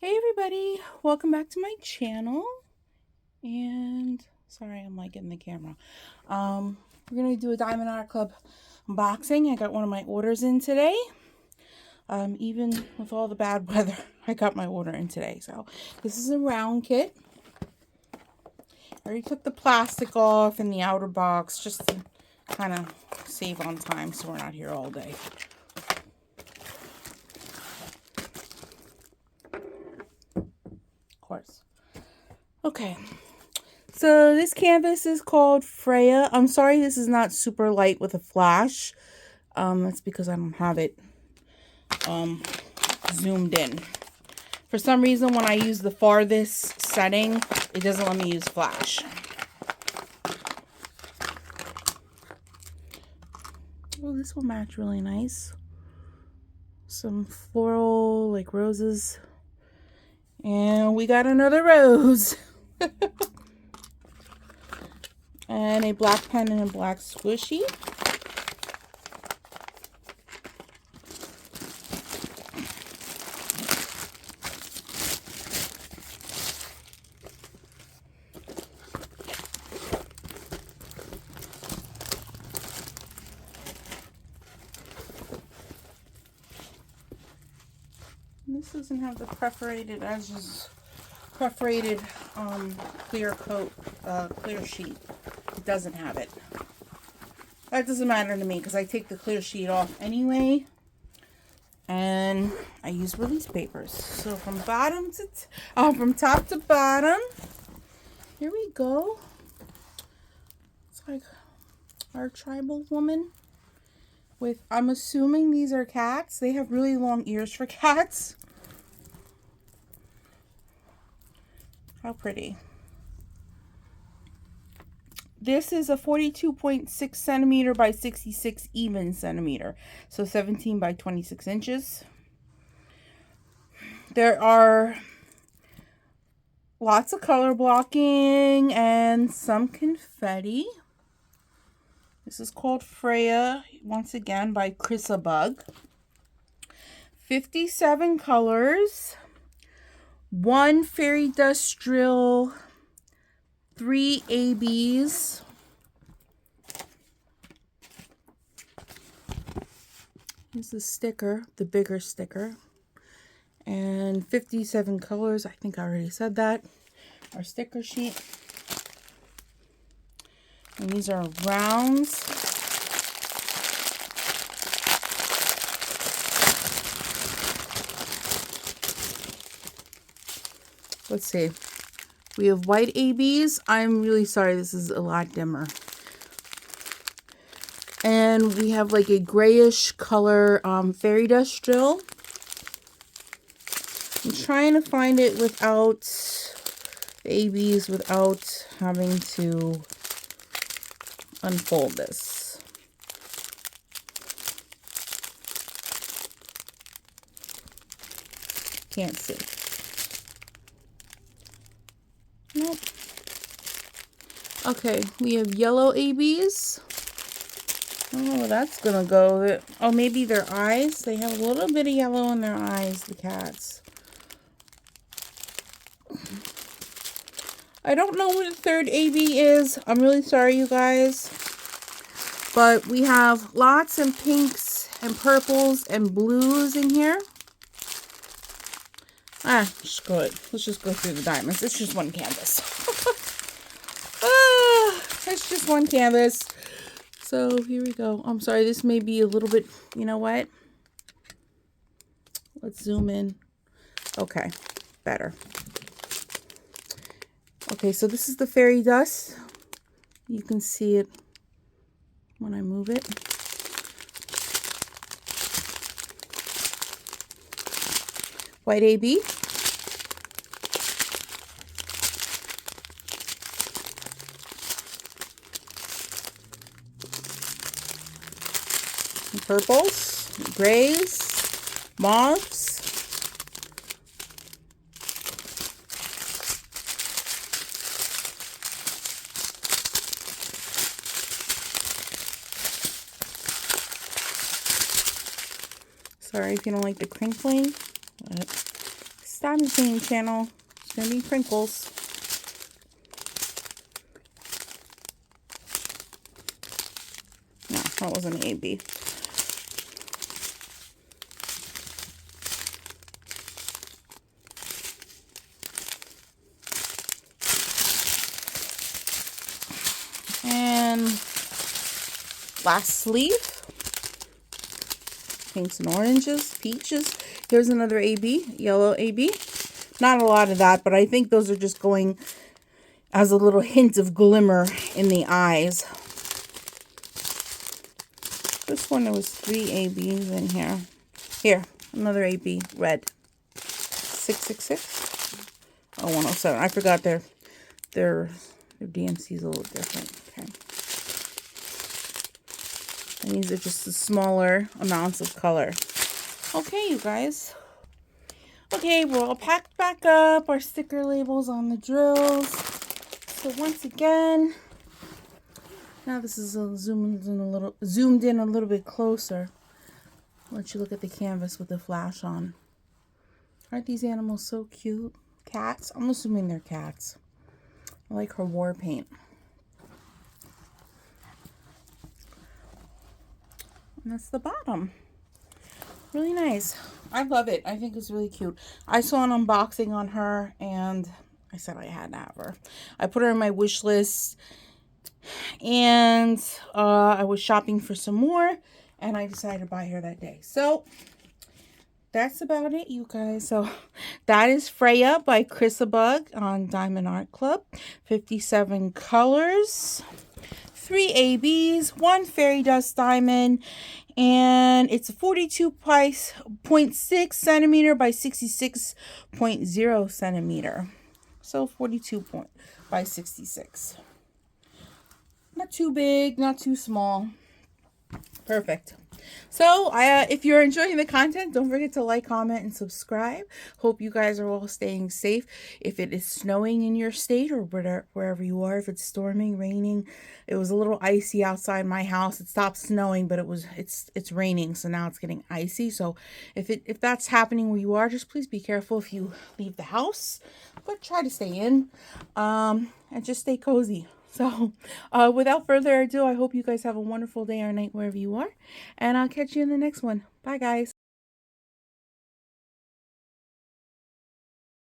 Hey everybody, welcome back to my channel. And sorry, I'm like in the camera. We're gonna do a Diamond Art Club unboxing. I got one of my orders in today. Even with all the bad weather, I got my order in today. So this is a round kit. I already took the plastic off in the outer box just to kind of save on time so we're not here all day. Of course. Okay. So this canvas is called Freya. I'm sorry this is not super light with a flash. That's because I don't have it zoomed in. For some reason when I use the farthest setting, it doesn't let me use flash. Oh, this will match really nice. Some floral, like roses. And we got another rose. And a black pen and a black squishy. This doesn't have the perforated edges, perforated clear coat, clear sheet. It doesn't have it. That doesn't matter to me because I take the clear sheet off anyway. And I use release papers. So from bottom to from top to bottom, here we go. It's like our tribal woman with, I'm assuming these are cats. They have really long ears for cats. How pretty. This is a 42.6 centimeter by 66 even centimeter. So 17 by 26 inches. There are lots of color blocking and some confetti. This is called Freya, once again, by Bug. 57 colors. 1 fairy dust drill, 3 ABs, here's the sticker, the bigger sticker, and 57 colors. I think I already said that. Our sticker sheet, and these are rounds. Let's see. We have white ABs. I'm really sorry, this is a lot dimmer. And we have like a grayish color fairy dust drill. I'm trying to find it without the ABs, without having to unfold this. Can't see. Nope. Okay, we have yellow ABs. I don't know where that's gonna go. Oh, maybe their eyes. They have a little bit of yellow in their eyes, the cats. I don't know what the third AB is. I'm really sorry, you guys. But we have lots of pinks and purples and blues in here. Screw it. Let's just go through the diamonds. It's just one canvas. It's just one canvas. So here we go. I'm sorry, this may be a little bit, you know what? Let's zoom in. Okay, better. Okay, so this is the fairy dust. You can see it when I move it. White AB. Purples, grays, mauves. Sorry if you don't like the crinkling, but diamond painting channel. It's going to be crinkles. No, that wasn't an AB. And last sleeve. Pinks and oranges, peaches. Here's another AB, yellow AB. Not a lot of that, but I think those are just going as a little hint of glimmer in the eyes. This one, there was 3 ABs in here. Here, another AB, red. 666. Oh, 107. I forgot their DMC is a little different. Okay. And these are just the smaller amounts of color. Okay, you guys. Okay, we're all packed back up. Our sticker labels on the drills. So once again, now this is zoomed in a little bit closer. I'll let you look at the canvas with the flash on. Aren't these animals so cute? Cats? I'm assuming they're cats. I like her war paint. And that's the bottom. Really nice. I love it. I think it's really cute. I saw an unboxing on her and I said I had to have her. I put her in my wish list and I was shopping for some more and I decided to buy her that day. So that's about it, you guys. So that is Freya by Chrisabug on Diamond Art Club. 57 colors. 3 ABs, 1 fairy dust diamond, and it's a 42.6 centimeter by 66.0 centimeter. So 42 by 66. Not too big, not too small. Perfect. So if you're enjoying the content, don't forget to like, comment, and subscribe. Hope you guys are all staying safe. If it is snowing in your state or wherever you are, if it's storming, raining, it was a little icy outside my house. It stopped snowing, but it's raining, so now it's getting icy. So if that's happening where you are, just please be careful if you leave the house, but try to stay in and just stay cozy. So, without further ado, I hope you guys have a wonderful day or night wherever you are. And I'll catch you in the next one. Bye, guys.